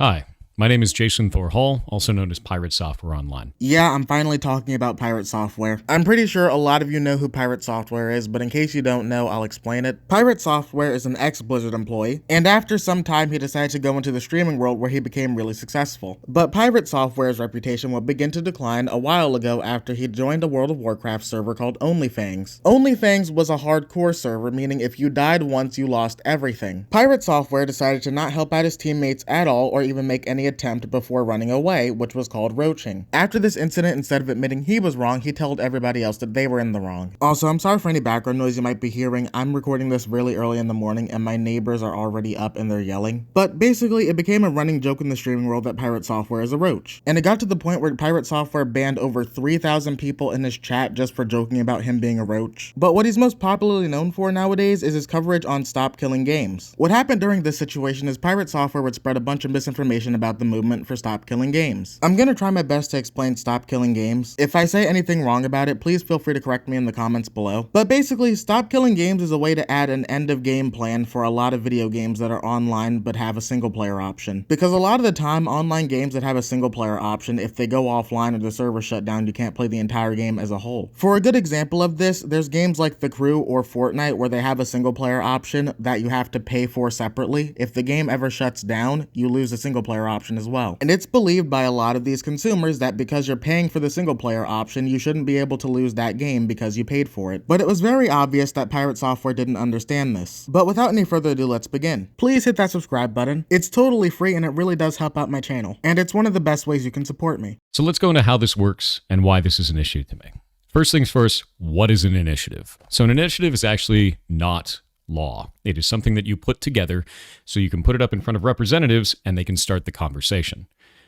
Hi, my name is Jason Thor Hall, also known as Pirate Software Online. Yeah, I'm finally talking about Pirate Software. I'm pretty sure a lot of you know who Pirate Software is, but in case you don't know, I'll explain it. Pirate Software is an ex-Blizzard employee, and after some time he decided to go into the streaming world where he became really successful. But Pirate Software's reputation would begin to decline a while ago after he joined a World of Warcraft server called OnlyFans. OnlyFans was a hardcore server, meaning if you died once, you lost everything. Pirate Software decided to not help out his teammates at all or even make any attempt before running away, which was called roaching. After this incident, instead of admitting he was wrong, he told everybody else that they were in the wrong. Also, I'm sorry for any background noise you might be hearing. I'm recording this really early in the morning and my neighbors are already up and they're yelling. But basically, it became a running joke in the streaming world that Pirate Software is a roach. And it got to the point where Pirate Software banned over 3,000 people in his chat just for joking about him being a roach. But what he's most popularly known for nowadays is his coverage on Stop Killing Games. What happened during this situation is Pirate Software would spread a bunch of misinformation about the movement for Stop Killing Games. I'm gonna try my best to explain Stop Killing Games. If I say anything wrong about it, please feel free to correct me in the comments below. But basically, Stop Killing Games is a way to add an end of game plan for a lot of video games that are online but have a single player option. Because a lot of the time, online games that have a single player option, if they go offline or the server shut down, you can't play the entire game as a whole. For a good example of this, there's games like The Crew or Fortnite where they have a single player option that you have to pay for separately. If the game ever shuts down, you lose the single player option as well. And it's believed by a lot of these consumers that because you're paying for the single player option, you shouldn't be able to lose that game because you paid for it. But it was very obvious that Pirate Software didn't understand this. But without any further ado, let's begin. Please hit that subscribe button. It's totally free and it really does help out my channel. And it's one of the best ways you can support me. So let's go into how this works and why this is an issue to me. First things first, what is an initiative? So an initiative is actually not law. It is something that you put together so you can put it up in front of representatives and they can start the conversation.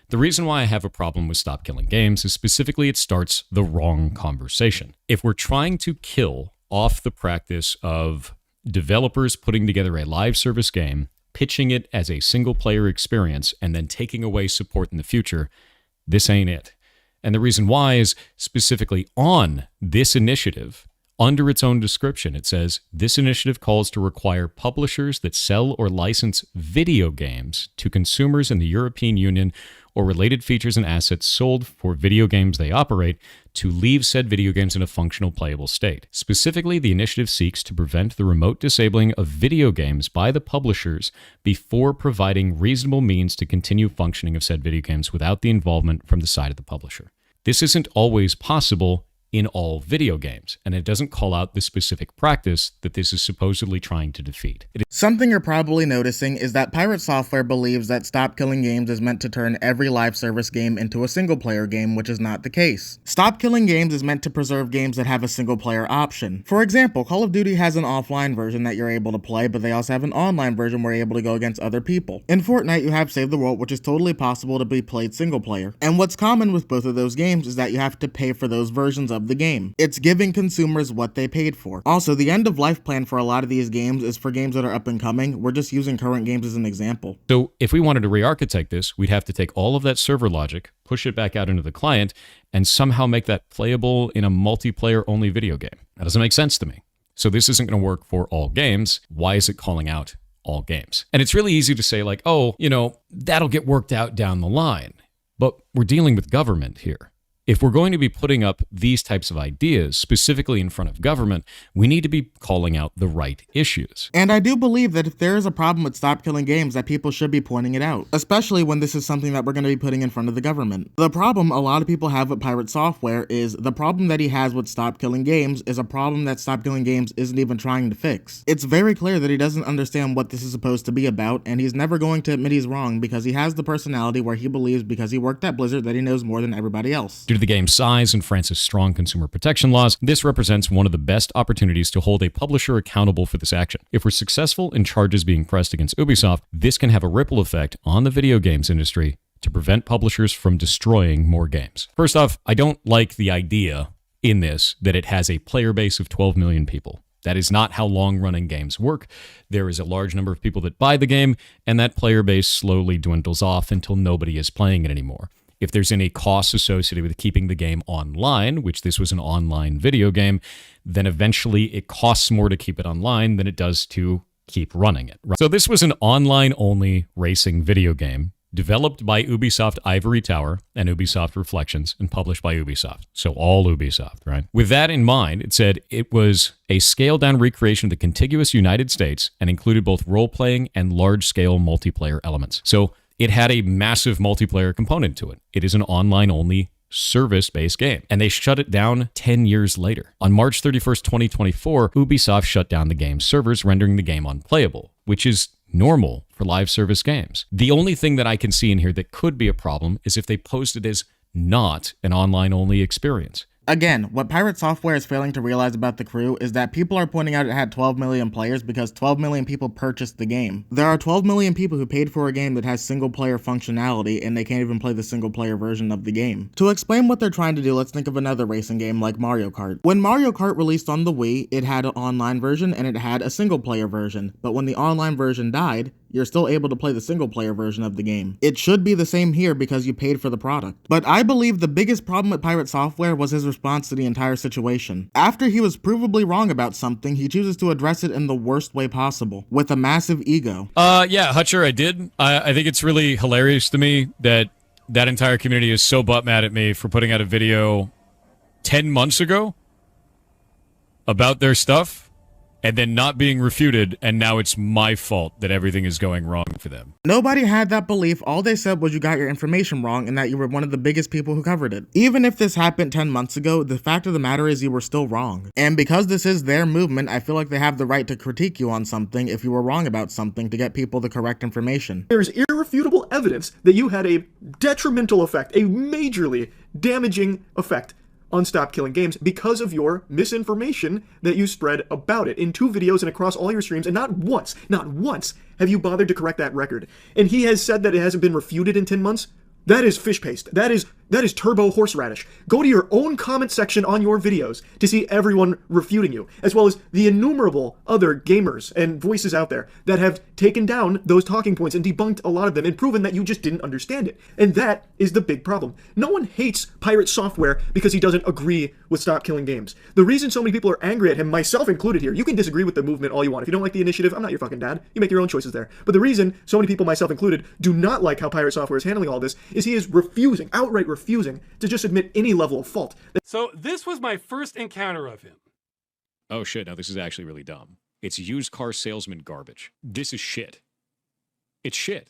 The reason why I have a problem with Stop Killing Games is specifically it starts the wrong conversation. If we're trying to kill off the practice of developers putting together a live service game, pitching it as a single player experience, and then taking away support in the future, this ain't it. And the reason why is specifically on this initiative, under its own description, it says, this initiative calls to require publishers that sell or license video games to consumers in the European Union or related features and assets sold for video games they operate to leave said video games in a functional playable state. Specifically, the initiative seeks to prevent the remote disabling of video games by the publishers before providing reasonable means to continue functioning of said video games without the involvement from the side of the publisher. This isn't always possible in all video games, and it doesn't call out the specific practice that this is supposedly trying to defeat. Something you're probably noticing is that Pirate Software believes that Stop Killing Games is meant to turn every live service game into a single player game, which is not the case. Stop Killing Games is meant to preserve games that have a single player option. For example, Call of Duty has an offline version that you're able to play, but they also have an online version where you're able to go against other people. In Fortnite, you have Save the World, which is totally possible to be played single player. And what's common with both of those games is that you have to pay for those versions of the game. It's giving consumers what they paid for. Also, the end of life plan for a lot of these games is for games that are up and coming. We're just using current games as an example. So if we wanted to re-architect this, we'd have to take all of that server logic, push it back out into the client, and somehow make that playable in a multiplayer only video game. That doesn't make sense to me. So this isn't going to work for all games. Why is it calling out all games? And it's really easy to say like, oh, that'll get worked out down the line. But we're dealing with government here. If we're going to be putting up these types of ideas, specifically in front of government, we need to be calling out the right issues. And I do believe that if there is a problem with Stop Killing Games, that people should be pointing it out, especially when this is something that we're going to be putting in front of the government. The problem a lot of people have with Pirate Software is the problem that he has with Stop Killing Games is a problem that Stop Killing Games isn't even trying to fix. It's very clear that he doesn't understand what this is supposed to be about, and he's never going to admit he's wrong because he has the personality where he believes because he worked at Blizzard that he knows more than everybody else. Due to the game's size and France's strong consumer protection laws, this represents one of the best opportunities to hold a publisher accountable for this action. If we're successful in charges being pressed against Ubisoft, this can have a ripple effect on the video games industry to prevent publishers from destroying more games. First off, I don't like the idea in this that it has a player base of 12 million people. That is not how long-running games work. There is a large number of people that buy the game, and that player base slowly dwindles off until nobody is playing it anymore. If there's any costs associated with keeping the game online, which this was an online video game, then eventually it costs more to keep it online than it does to keep running it. Right? So this was an online-only racing video game developed by Ubisoft Ivory Tower and Ubisoft Reflections, and published by Ubisoft. So all Ubisoft, right? With that in mind, it said it was a scaled-down recreation of the contiguous United States and included both role-playing and large-scale multiplayer elements. So it had a massive multiplayer component to it. It is an online-only service-based game, and they shut it down 10 years later. On March 31st, 2024, Ubisoft shut down the game's servers, rendering the game unplayable, which is normal for live service games. The only thing that I can see in here that could be a problem is if they post it as not an online-only experience. Again, what Pirate Software is failing to realize about The Crew is that people are pointing out it had 12 million players because 12 million people purchased the game. There are 12 million people who paid for a game that has single-player functionality, and they can't even play the single-player version of the game. To explain what they're trying to do, let's think of another racing game like Mario Kart. When Mario Kart released on the Wii, it had an online version and it had a single-player version, but when the online version died, you're still able to play the single-player version of the game. It should be the same here because you paid for the product. But I believe the biggest problem with Pirate Software was his response to the entire situation. After he was provably wrong about something, he chooses to address it in the worst way possible, with a massive ego. Yeah, Hutcher, I did. I think it's really hilarious to me that that entire community is so butt mad at me for putting out a video 10 months ago about their stuff, and then not being refuted, and now it's my fault that everything is going wrong for them. Nobody had that belief. All they said was you got your information wrong and that you were one of the biggest people who covered it. Even if this happened 10 months ago, the fact of the matter is you were still wrong. And because this is their movement, I feel like they have the right to critique you on something if you were wrong about something to get people the correct information. There's irrefutable evidence that you had a detrimental effect, a majorly damaging effect on Stop Killing Games because of your misinformation that you spread about it in 2 videos and across all your streams, and not once have you bothered to correct that record. And he has said that it hasn't been refuted in 10 months. That is fish paste. That is turbo horseradish. Go to your own comment section on your videos to see everyone refuting you, as well as the innumerable other gamers and voices out there that have taken down those talking points and debunked a lot of them and proven that you just didn't understand it. And that is the big problem. No one hates Pirate Software because he doesn't agree with Stop Killing Games. The reason so many people are angry at him, myself included here, you can disagree with the movement all you want. If you don't like the initiative, I'm not your fucking dad. You make your own choices there. But the reason so many people, myself included, do not like how Pirate Software is handling all this is he is outright refusing to just admit any level of fault. So this was my first encounter of him. Oh shit, now this is actually really dumb. It's used car salesman garbage. This is shit. It's shit.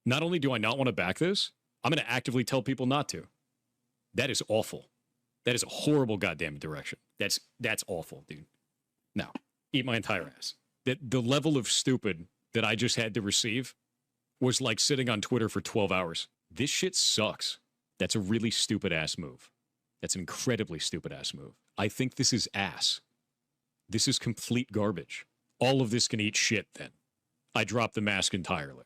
Not only do I not want to back this, I'm going to actively tell people not to. That is awful. That is a horrible goddamn direction. That's awful, dude. Now, eat my entire ass. The level of stupid that I just had to receive was like sitting on Twitter for 12 hours. This shit sucks. That's a really stupid-ass move. That's an incredibly stupid-ass move. I think this is ass. This is complete garbage. All of this can eat shit, then. I drop the mask entirely.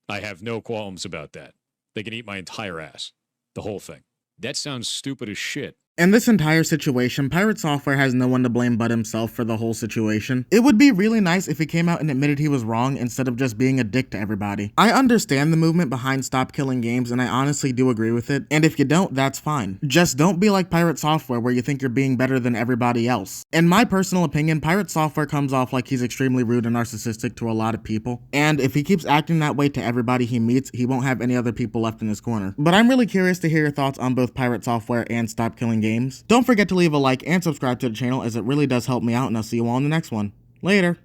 I have no qualms about that. They can eat my entire ass. The whole thing. That sounds stupid as shit. In this entire situation, Pirate Software has no one to blame but himself for the whole situation. It would be really nice if he came out and admitted he was wrong instead of just being a dick to everybody. I understand the movement behind Stop Killing Games, and I honestly do agree with it, and if you don't, that's fine. Just don't be like Pirate Software where you think you're being better than everybody else. In my personal opinion, Pirate Software comes off like he's extremely rude and narcissistic to a lot of people, and if he keeps acting that way to everybody he meets, he won't have any other people left in his corner. But I'm really curious to hear your thoughts on both Pirate Software and Stop Killing Games. Don't forget to leave a like and subscribe to the channel as it really does help me out, and I'll see you all in the next one. Later.